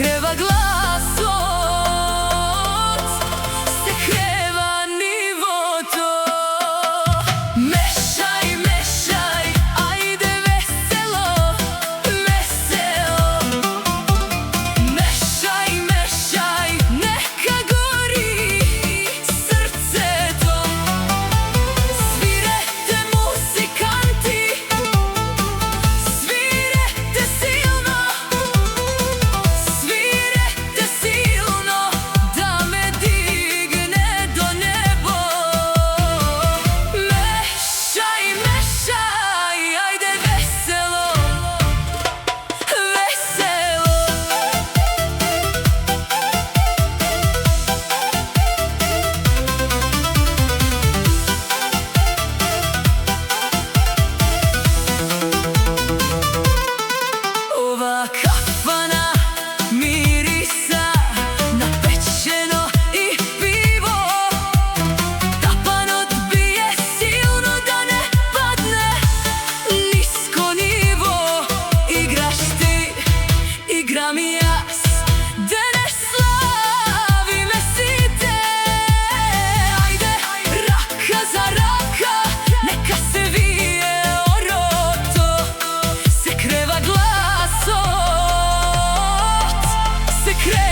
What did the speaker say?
kreva glasot, se kreva nivoto. Mešaj, mešaj, ajde veselo, veselo. Mešaj, mešaj, neka gori srce to. Svirajte muzikanti, svirajte silno, svirajte silno, da me digne do nebo. Mešaj, mešaj, ajde veselo, veselo. Ova kafana mirisa na pečeno i pivo. Tapan odbije silno da ne padne nisko nivo. Igraš ti, igram i jas, da ne slavi me site. Ajde, raka za raka, neka se vije oroto, se kreva glasot, se kreva